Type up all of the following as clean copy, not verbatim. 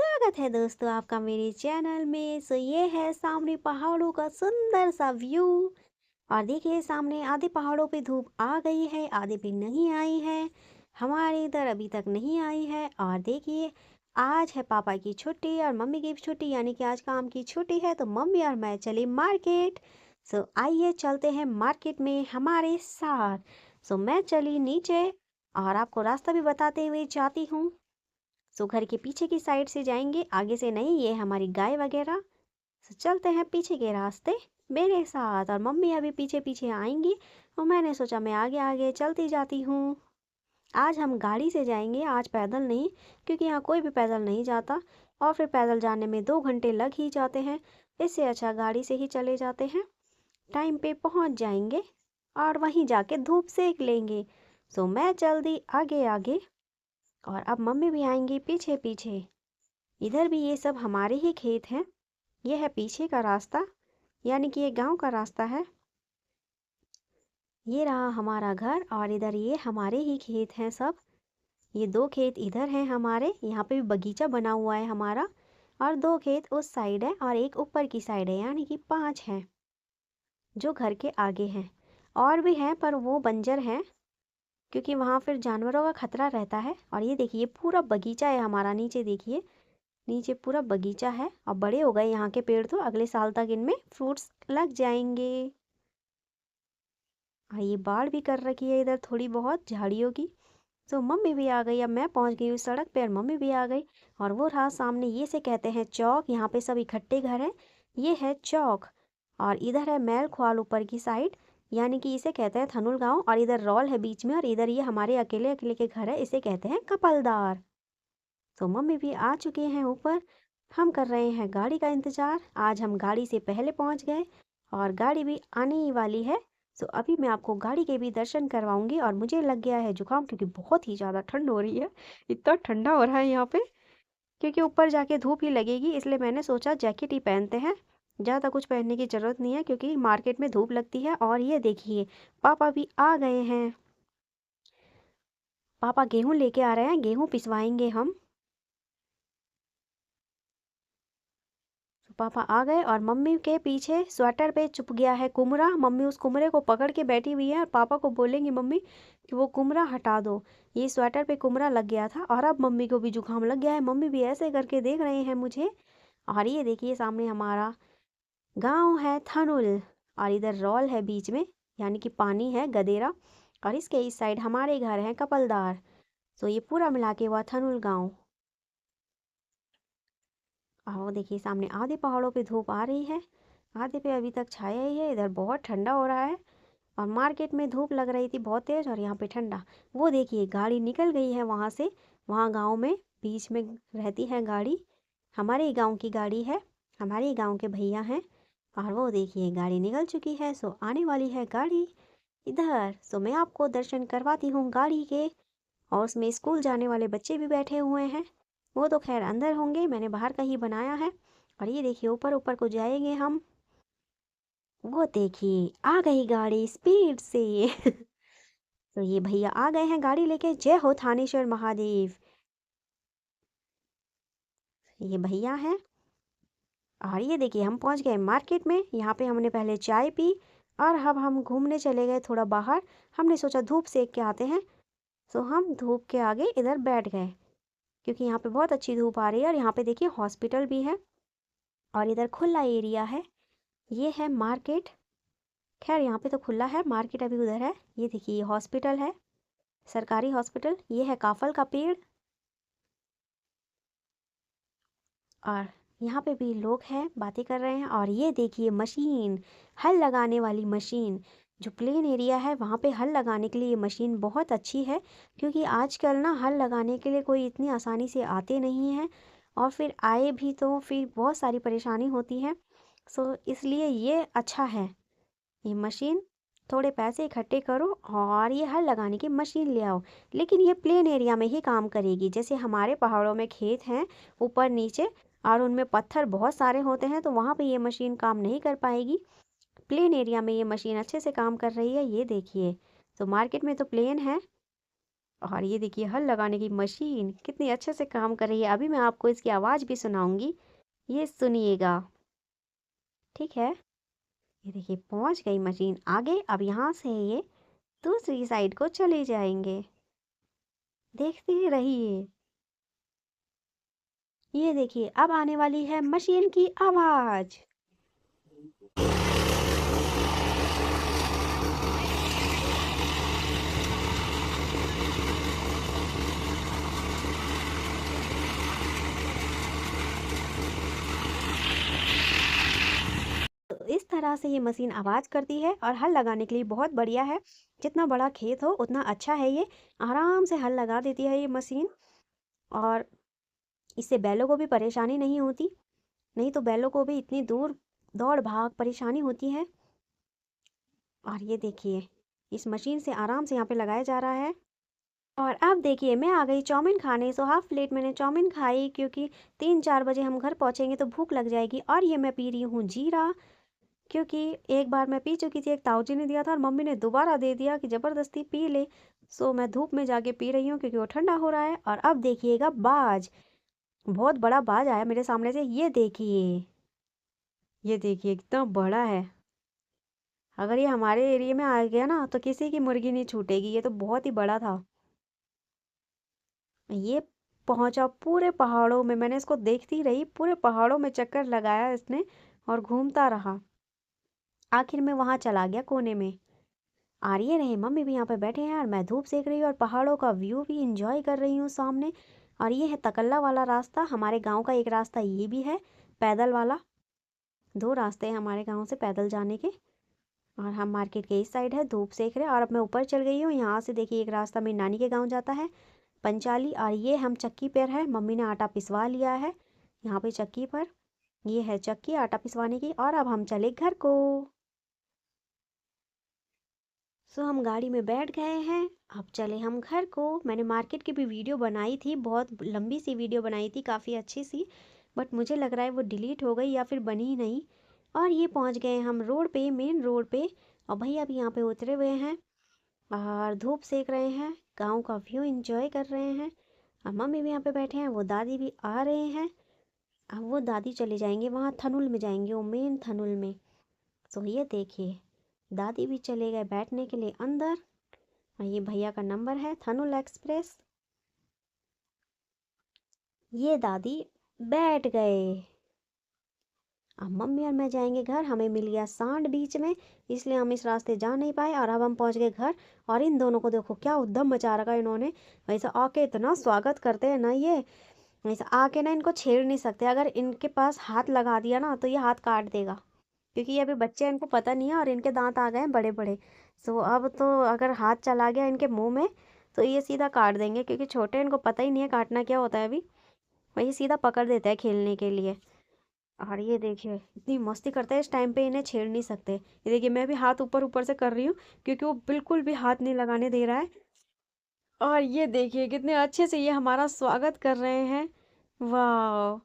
स्वागत है दोस्तों आपका मेरे चैनल में। ये है सामने पहाड़ों का सुंदर सा व्यू। और देखिए सामने आधे पहाड़ों पे धूप आ गई है, आधे पे नहीं आई है। हमारे इधर अभी तक नहीं आई है। और देखिए आज है पापा की छुट्टी और मम्मी की भी छुट्टी, यानी कि आज काम की छुट्टी है, तो मम्मी और मैं चली मार्केट। आइए चलते हैं मार्केट में हमारे साथ। मैं चली नीचे और आपको रास्ता भी बताते हुए जाती हूँ। घर के पीछे की साइड से जाएंगे, आगे से नहीं, ये हमारी गाय वगैरह। चलते हैं पीछे के रास्ते मेरे साथ, और मम्मी अभी पीछे पीछे आएंगी और मैंने सोचा मैं आगे आगे चलती जाती हूँ। आज हम गाड़ी से जाएंगे, आज पैदल नहीं, क्योंकि यहाँ कोई भी पैदल नहीं जाता और फिर पैदल जाने में 2 घंटे लग ही जाते हैं। इससे अच्छा गाड़ी से ही चले जाते हैं, टाइम पे पहुँच जाएंगे और वहीं जाके धूप सेक लेंगे। मैं जल्दी आगे आगे, और अब मम्मी भी आएंगी पीछे पीछे। इधर भी ये सब हमारे ही खेत हैं। ये है पीछे का रास्ता, यानी कि ये गांव का रास्ता है। ये रहा हमारा घर और इधर ये हमारे ही खेत हैं सब। ये 2 खेत इधर हैं हमारे, यहाँ पे भी बगीचा बना हुआ है हमारा। और 2 खेत उस साइड है और एक ऊपर की साइड है, यानी कि 5 हैं जो घर के आगे हैं। और भी हैं पर वो बंजर हैं, क्योंकि वहाँ फिर जानवरों का खतरा रहता है। और ये देखिए पूरा बगीचा है हमारा, नीचे देखिए, नीचे पूरा बगीचा है। और बड़े हो गए यहाँ के पेड़, तो अगले साल तक इनमें फ्रूट्स लग जाएंगे। और ये बाढ़ भी कर रखी है इधर थोड़ी बहुत झाड़ियों की। मम्मी भी आ गई, अब मैं पहुंच गई उस सड़क पे और मम्मी भी आ गई। और वो रहा सामने, ये से कहते हैं चौक, यहाँ पे सब इकट्ठे घर हैं, ये है चौक। और इधर है मैल ख्वाल ऊपर की साइड, यानी कि इसे कहते हैं थनुल गांव। और इधर रॉल है बीच में, और इधर ये हमारे अकेले अकेले के घर है, इसे कहते हैं कपलदार। मम्मी भी आ चुके हैं ऊपर, हम कर रहे हैं गाड़ी का इंतजार। आज हम गाड़ी से पहले पहुंच गए और गाड़ी भी आने ही वाली है। अभी मैं आपको गाड़ी के भी दर्शन करवाऊंगी। और मुझे लग गया है जुकाम, क्योंकि बहुत ही ज़्यादा ठंड हो रही है। इतना ठंडा हो रहा है यहाँ पे, क्योंकि ऊपर जाके धूप ही लगेगी, इसलिए मैंने सोचा जैकेट ही पहनते हैं। ज़्यादा कुछ पहनने की ज़रूरत नहीं है, क्योंकि मार्केट में धूप लगती है। और ये देखिए पापा भी आ गए हैं। पापा गेहूँ लेके आ रहे हैं, गेहूँ पिसवाएंगे हम। पापा आ गए और मम्मी के पीछे स्वेटर पे चुप गया है कुमरा। मम्मी उस कुमरे को पकड़ के बैठी हुई है और पापा को बोलेंगी मम्मी कि वो कुमरा हटा दो। ये स्वेटर पे कुमरा लग गया था और अब मम्मी को भी जुकाम लग गया है। मम्मी भी ऐसे करके देख रहे हैं मुझे। और ये देखिए सामने हमारा गांव है थनुल, और इधर रॉल है बीच में, यानी कि पानी है गदेरा। और इसके इस साइड हमारे घर हैं कपलदार। ये पूरा मिला के हुआ थनुल गाँव। और देखिए सामने आधे पहाड़ों पे धूप आ रही है, आधे पे अभी तक छाया ही है। इधर बहुत ठंडा हो रहा है और मार्केट में धूप लग रही थी बहुत तेज, और यहाँ पे ठंडा। वो देखिए गाड़ी निकल गई है वहाँ से, वहाँ गांव में बीच में रहती है गाड़ी, हमारे ही गांव की गाड़ी है, हमारे ही गांव के भैया हैं। और वो देखिए गाड़ी निकल चुकी है। आने वाली है गाड़ी इधर। मैं आपको दर्शन करवाती हूँ गाड़ी के। और उसमें स्कूल जाने वाले बच्चे भी बैठे हुए हैं। वो तो खैर अंदर होंगे, मैंने बाहर का ही बनाया है। और ये देखिए ऊपर ऊपर को जाएंगे हम। वो देखिए आ गई गाड़ी स्पीड से। ये भैया आ गए हैं गाड़ी लेके। जय हो थानेश्वर महादेव। ये भैया हैं। और ये देखिए हम पहुंच गए मार्केट में। यहाँ पे हमने पहले चाय पी और अब हम घूमने चले गए थोड़ा बाहर। हमने सोचा धूप सेक के आते हैं, हम धूप के आगे इधर बैठ गए, क्योंकि यहाँ पे बहुत अच्छी धूप आ रही है। और यहाँ पे देखिए हॉस्पिटल भी है और इधर खुला एरिया है। ये है मार्केट, खैर यहाँ पे तो खुला है, मार्केट अभी उधर है। ये देखिए ये हॉस्पिटल है, सरकारी हॉस्पिटल। ये है काफल का पेड़। और यहाँ पे भी लोग हैं, बातें कर रहे हैं। और ये देखिए मशीन, हल लगाने वाली मशीन। जो प्लेन एरिया है वहाँ पे हल लगाने के लिए ये मशीन बहुत अच्छी है, क्योंकि आजकल ना हल लगाने के लिए कोई इतनी आसानी से आते नहीं हैं, और फिर आए भी तो फिर बहुत सारी परेशानी होती है। इसलिए ये अच्छा है ये मशीन। थोड़े पैसे इकट्ठे करो और ये हल लगाने की मशीन ले आओ। लेकिन ये प्लेन एरिया में ही काम करेगी, जैसे हमारे पहाड़ों में खेत हैं ऊपर नीचे और उनमें पत्थर बहुत सारे होते हैं, तो वहाँ पे ये मशीन काम नहीं कर पाएगी। प्लेन एरिया में ये मशीन अच्छे से काम कर रही है। ये देखिए मार्केट में तो प्लेन है, और ये देखिए हल लगाने की मशीन कितनी अच्छे से काम कर रही है। अभी मैं आपको इसकी आवाज़ भी सुनाऊंगी, ये सुनिएगा। ठीक है, ये देखिए पहुंच गई मशीन आगे। अब यहाँ से ये दूसरी साइड को चले जाएंगे, देखते रहिए। ये देखिए अब आने वाली है मशीन की आवाज़। तो इस तरह से ये मशीन आवाज़ करती है और हल लगाने के लिए बहुत बढ़िया है। जितना बड़ा खेत हो उतना अच्छा है, ये आराम से हल लगा देती है ये मशीन। और इससे बैलों को भी परेशानी नहीं होती, नहीं तो बैलों को भी इतनी दूर दौड़ भाग परेशानी होती है। और ये देखिए इस मशीन से आराम से यहाँ पे लगाया जा रहा है। और अब देखिए मैं आ गई चाउमीन खाने। सो हाफ प्लेट मैंने चाउमीन खाई, क्योंकि 3-4 बजे हम घर पहुँचेंगे तो भूख लग जाएगी। और ये मैं पी रही हूँ जीरा, क्योंकि एक बार मैं पी चुकी थी, एक ताऊ जी ने दिया था और मम्मी ने दोबारा दे दिया कि ज़बरदस्ती पी ले। सो मैं धूप में जाके पी रही हूँ क्योंकि वो ठंडा हो रहा है। और अब देखिएगा बाज, बहुत बड़ा बाज आया मेरे सामने से। ये देखिए, ये देखिए कितना बड़ा है। अगर ये हमारे एरिया में आ गया ना तो किसी की मुर्गी नहीं छूटेगी, ये तो बहुत ही बड़ा था। ये पहुंचा पूरे पहाड़ों में, मैंने इसको देखती रही, पूरे पहाड़ों में चक्कर लगाया इसने और घूमता रहा। आखिर में वहां चला गया कोने में। और ये रहे मम्मी भी यहाँ पे बैठे हैं और मैं धूप सेक रही हूँ और पहाड़ों का व्यू भी इंजॉय कर रही हूँ सामने। और ये है तकल्ला वाला रास्ता, हमारे गांव का एक रास्ता ये भी है पैदल वाला। 2 रास्ते हैं हमारे गांव से पैदल जाने के। और हम मार्केट के इस साइड है, धूप सेक रहे हैं। और अब मैं ऊपर चल गई हूँ। यहाँ से देखिए एक रास्ता मेरी नानी के गाँव जाता है, पंचाली। और ये हम चक्की पर है, मम्मी ने आटा पिसवा लिया है यहाँ पे चक्की पर। ये है चक्की आटा पिसवाने की। और अब हम चले घर को। सो हम गाड़ी में बैठ गए हैं, अब चले हम घर को। मैंने मार्केट की भी वीडियो बनाई थी, बहुत लंबी सी वीडियो बनाई थी, काफ़ी अच्छी सी, बट मुझे लग रहा है वो डिलीट हो गई या फिर बनी ही नहीं। और ये पहुंच गए हम रोड पे, मेन रोड पे। और भैया भी यहाँ पे उतरे हुए हैं और धूप सेक रहे हैं, गाँव का व्यू इंजॉय कर रहे हैं। और मम्मी भी यहाँ पे बैठे हैं, वो दादी भी आ रहे हैं। अब वो दादी चले जाएंगे वहाँ थनुल में, जाएंगे वो मेन थनुल में। तो ये देखिए दादी भी चले गए बैठने के लिए अंदर। और ये भैया का नंबर है थनुल एक्सप्रेस। ये दादी बैठ गए। अब मम्मी और मैं जाएंगे घर, हमें मिल गया सांड बीच में, इसलिए हम इस रास्ते जा नहीं पाए। और अब हम पहुंच गए घर। और इन दोनों को देखो क्या उद्दम मचा रखा है इन्होंने। वैसे आके इतना स्वागत करते हैं ना ये, वैसे आके ना इनको छेड़ नहीं सकते। अगर इनके पास हाथ लगा दिया ना तो ये हाथ काट देगा, क्योंकि ये अभी बच्चे हैं, इनको पता नहीं है और इनके दांत आ गए हैं बड़े बड़े। सो अब तो अगर हाथ चला गया इनके मुंह में तो ये सीधा काट देंगे, क्योंकि छोटे इनको पता ही नहीं है काटना क्या होता है अभी। वही सीधा पकड़ देता है खेलने के लिए। और ये देखिए इतनी मस्ती करते हैं, इस टाइम पे इन्हें छेड़ नहीं सकते। ये देखिए मैं भी हाथ ऊपर ऊपर से कर रही हूँ, क्योंकि वो बिल्कुल भी हाथ नहीं लगाने दे रहा है। और ये देखिए कितने अच्छे से ये हमारा स्वागत कर रहे हैं। वाह,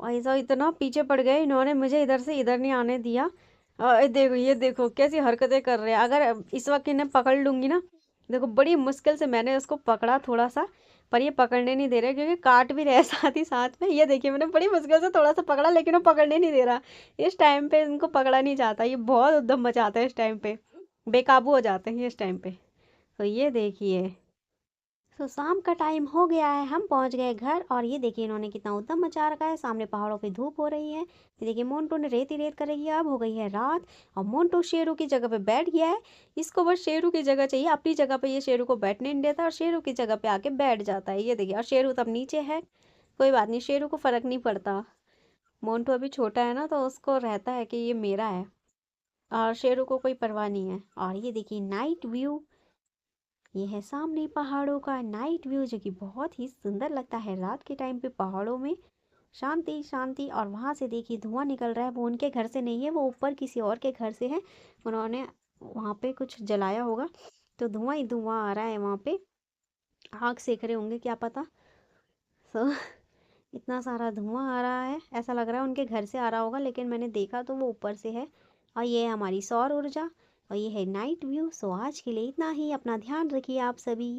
ऐसा इतना पीछे पड़ गए इन्होंने, मुझे इधर से इधर नहीं आने दिया। और देखो ये देखो कैसी हरकतें कर रहे हैं। अगर इस वक्त इन्हें पकड़ लूंगी ना, देखो बड़ी मुश्किल से मैंने उसको पकड़ा थोड़ा सा, पर ये पकड़ने नहीं दे रहे, क्योंकि काट भी रहे साथ ही साथ में। ये देखिए मैंने बड़ी मुश्किल से थोड़ा सा पकड़ा, लेकिन वो पकड़ने नहीं दे रहा। इस टाइम पे इनको पकड़ा नहीं जाता, ये बहुत उद्यम मचाते हैं इस टाइम पे, बेकाबू हो जाते हैं इस टाइम पे। तो ये देखिए, तो शाम का टाइम हो गया है, हम पहुंच गए घर। और ये देखिए इन्होंने कितना उद्दम मचा रखा है, सामने पहाड़ों पे धूप हो रही है। ये देखिए मोन्टू ने रेत ही रेत कर रही है। अब हो गई है रात और मोन्टू शेरू की जगह पे बैठ गया है। इसको बस शेरू की जगह चाहिए, अपनी जगह पे ये शेरू को बैठने नहीं देता और शेरू की जगह पे आके बैठ जाता है। ये देखिए, और शेरू तब नीचे है, कोई बात नहीं, शेरू को फर्क नहीं पड़ता। मोन्टू अभी छोटा है ना, तो उसको रहता है कि ये मेरा है, और शेरू को कोई परवाह नहीं है। और ये देखिए नाइट व्यू, ये है सामने पहाड़ों का नाइट व्यू, जो कि बहुत ही सुंदर लगता है रात के टाइम पे पहाड़ों में, शांति शांति। और वहाँ से देखिए धुआं निकल रहा है, वो उनके घर से नहीं है, वो ऊपर किसी और के घर से है। उन्होंने वहाँ पे कुछ जलाया होगा, तो धुआं ही धुआं आ रहा है वहाँ पे। आग सेक रहे होंगे क्या पता। सो इतना सारा धुआं आ रहा है, ऐसा लग रहा है उनके घर से आ रहा होगा, लेकिन मैंने देखा तो वो ऊपर से है। और ये है हमारी सौर ऊर्जा, और ये है नाइट व्यू। सो आज के लिए इतना ही, अपना ध्यान रखिए आप सभी।